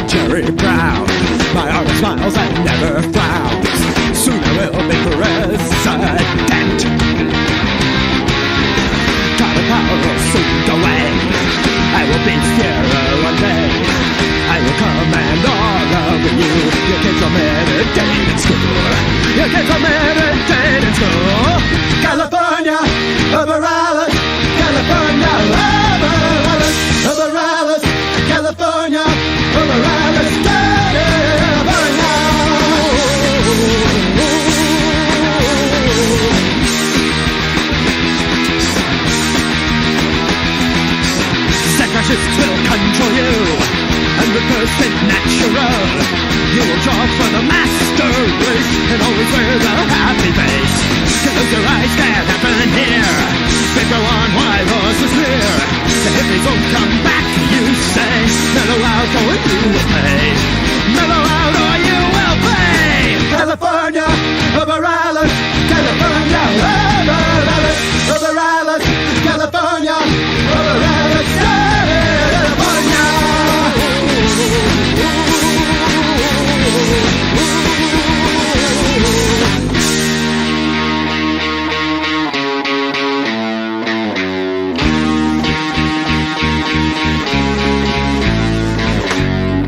cherry brown. My heart smiles and never frowns. Soon I will be president. Try power will soon go away. I will be here one day. I will command all of you. You kids are meditating in school. You kids are meditating in school. California, over Alice. California, over Alice. Over Alice. California, over Alice. California. Psychiatrists will control you, and the person natural. You will draw for the master race, and always wear the happy face. Close your eyes, can't happen here. They go on while yours is near. The hippies won't come back, you say. Mellow out or you will pay. Mellow out or you will pay. California, over Alice. California, over Alice. Over Alice. California, over Alice. California.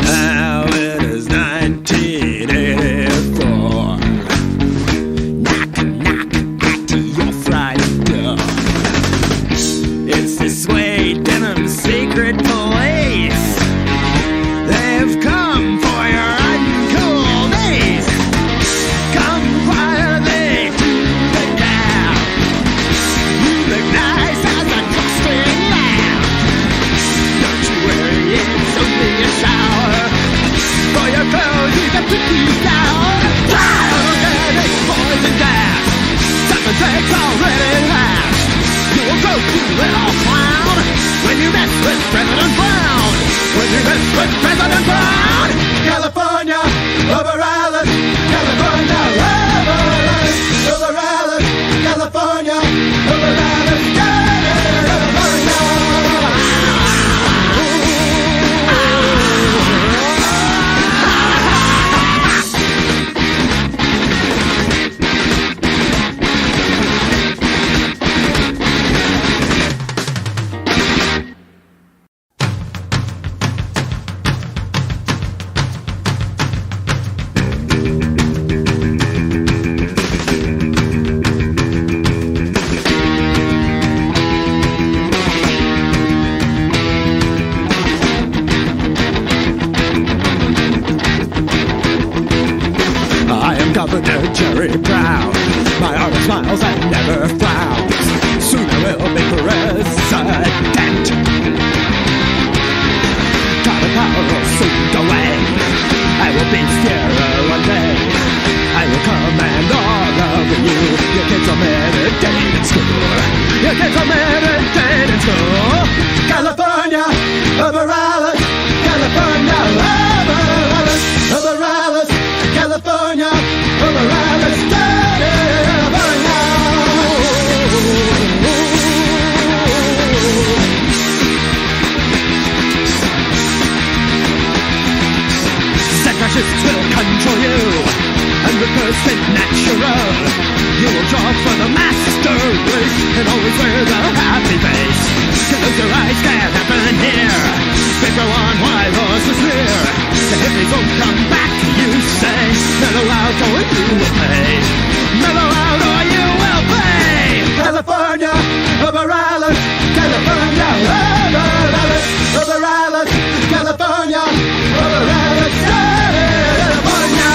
Now it is 1984. Knock, knock at your front door. It's the suede denim secret police. They've come for your uncool days. Come quietly to the down. You look nice as a drawstring lamb. Don't you worry, it's only a shower. For your clothes, you got to keep down. Organic poison gas. Something takes already last. You will go to little clown when you mess with President Brown. When you mess with President Brown. California, over Alice. California, over Alice. Over Alice. California, over Alice. Governor Jerry Brown. My heart smiles and never frowns. Soon I will be president. Try power will soon go away. I will be here one day. I will command all of you. You kids are meditating in school. You kids are meditating in school. California, over Alice. California, over Alice. Over Alice. California, over Alice. California. Psychiatrists will control you, and the person natural. You will draw for the master race, and always wear the happy face. Close your eyes, can't happen here. They go on while yours is near. The hippies won't come back, you say. Mellow out or you will pay. Mellow out or you will pay. California, over Alice. California, over Alice. Over Alice. California, over Alice. California.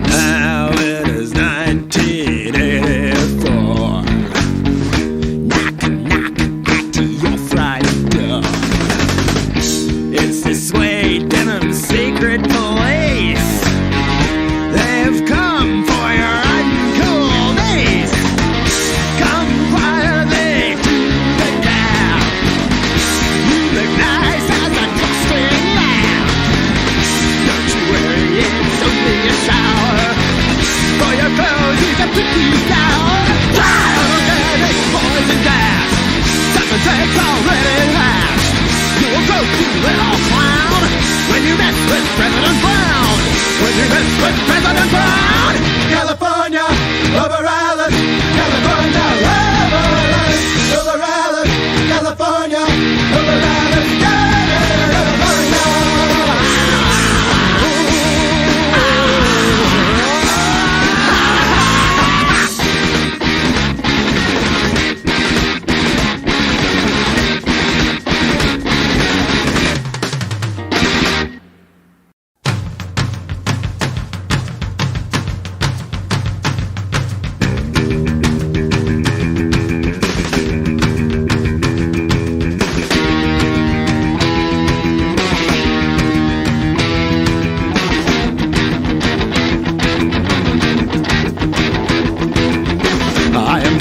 Now it is 1984.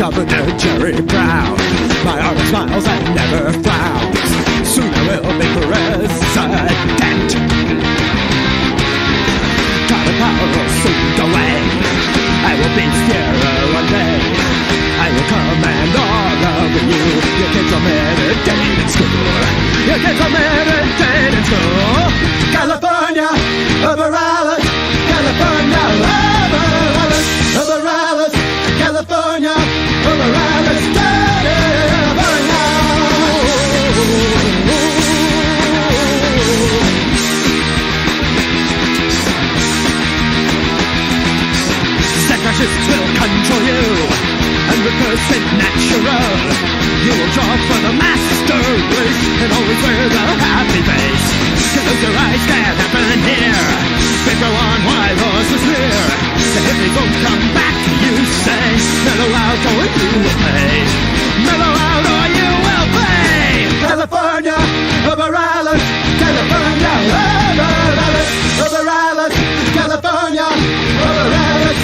Governor Jerry Brown. My arm smiles and never frowns. Soon I will be president. Got a power soon away. I will be here one day. I will command all of you. Your kids are meditating school. Your kids are meditating school. California, over Alice. California, over Alice. Over Alice. California, over Alice. California. Fascists will control you, and because it's natural, you will draw for the master race, and always wear the happy face. Close your eyes, can't happen here. They go on while yours is near. The hippies won't come back, you say. Mellow out or you will pay. Mellow out or you will pay. California, over Alice. California, over Alice. Over Alice. California, over Alice.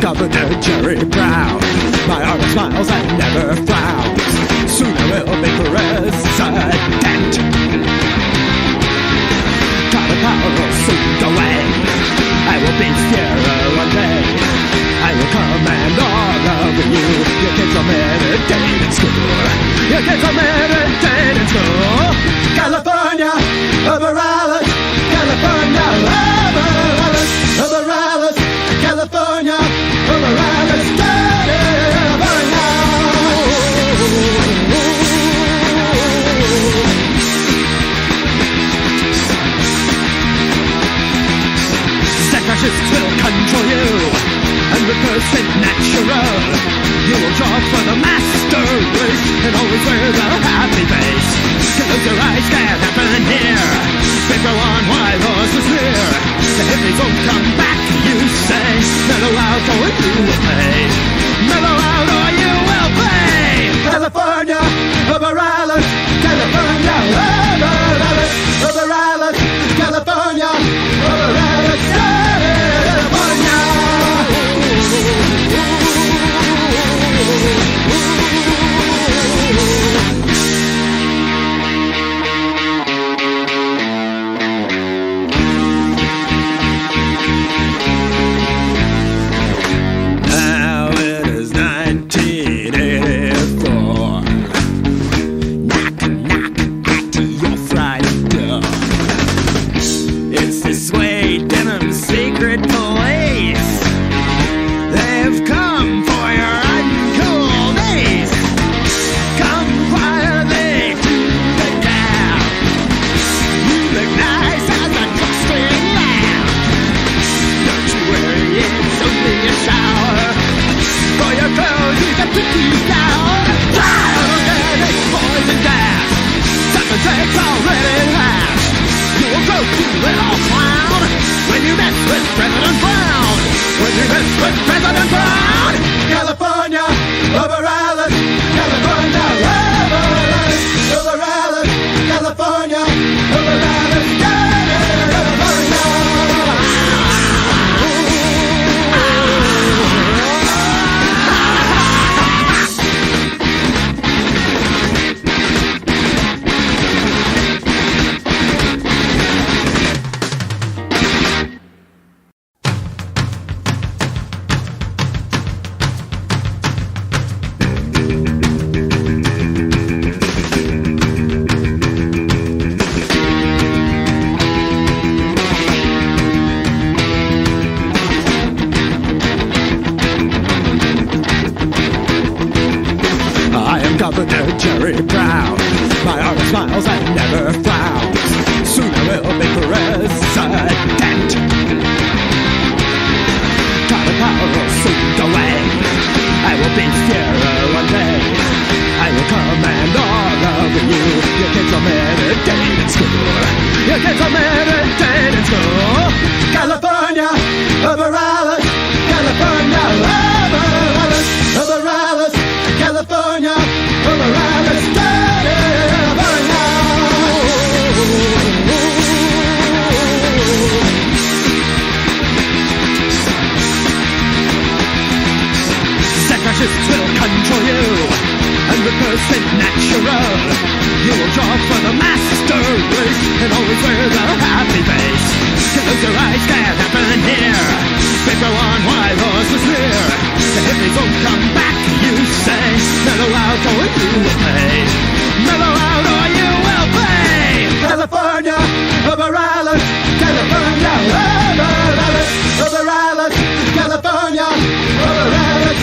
Governor Jerry Brown. My arm smiles and never frowns. Soon I will be president. Got a power soon away. I will be here one day. I will command all of you. Your kids are meditating school. Your kids are meditating school. California, over Alice. California, over Alice. Over Alice. California, over Alice. California. Fascists will control you, and because it's natural, you will draw for the master race, and always wear the happy face. Close your eyes, can't happen here. They go on while yours is near. The hippies won't come back, you say. Mellow out or you will pay. Mellow out or you will pay. California, over Alice. California, over Alice. Over Alice. California, over Alice. will draw for the master race and always wear the happy face. Close your eyes, can't happen here. Paper on white horses near. The hippies won't come back, you say. Mellow out or you will pay. Mellow out or you will pay. California, over Island. California, over Island. Over Island, California, over Island.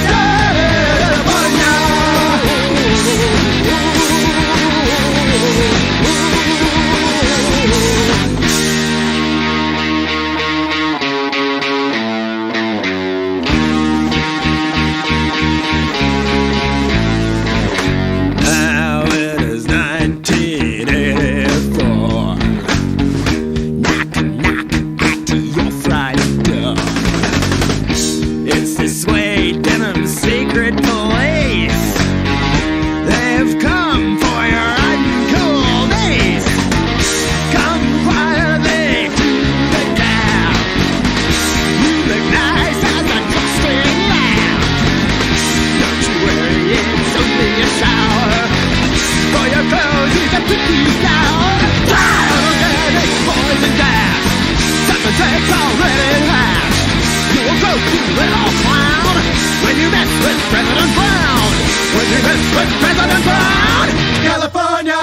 California. Now it is 1984. Knock, knock at your Friday door. It's the suede denim secret police. They've come for your uncool days. Come quietly to the town. You look nice as a trusting lamb. Don't you worry, it's only a shower. For your clothes, you got to keep down. Organic poison gas. Something takes already last. You will go to little clown when you mess with President Brown. When you mess with President Brown. California,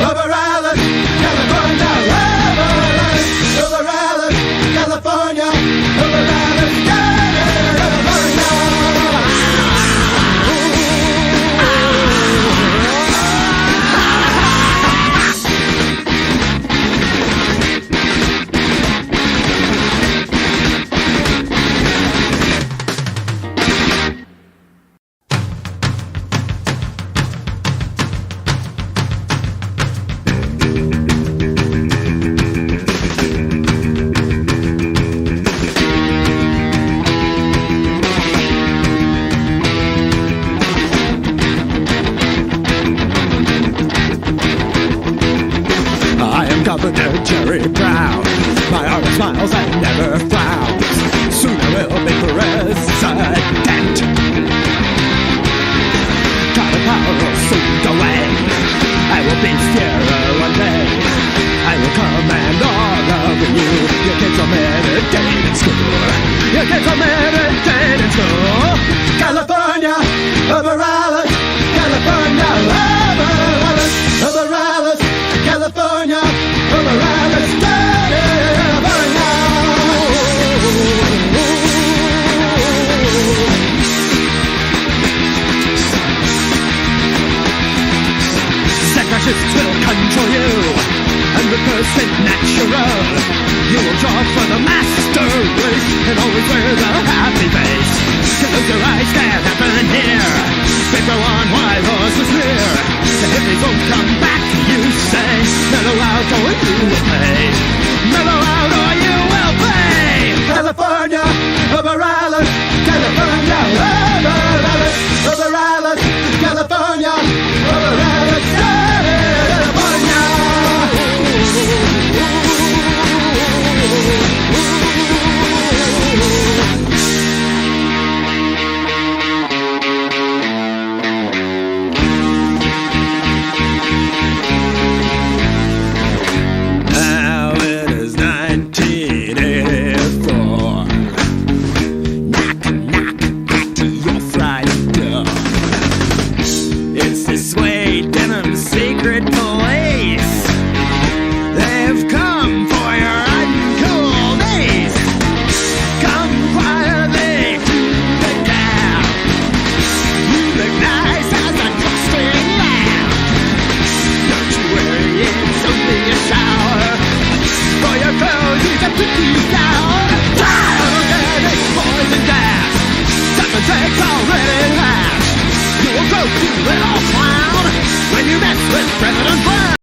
over Island. California, over Island. Over Island, California, over Island. Governor Jerry Brown. My heart smiles and never frowns. Soon I will be president. Color power will soon go away. I will be Sierra one day. I will command all of you. Your kids are meditating in school. Your kids are meditating in school. California, over Island. California, over Island. Over Island, California. Over Island, California. Separatists will control you and reverse it natural. You will draw for the master race and always wear the happy face. Close your eyes, can't happen here. Paper on white horses near. The hippies won't come back, you say. Mellow out or you will pay.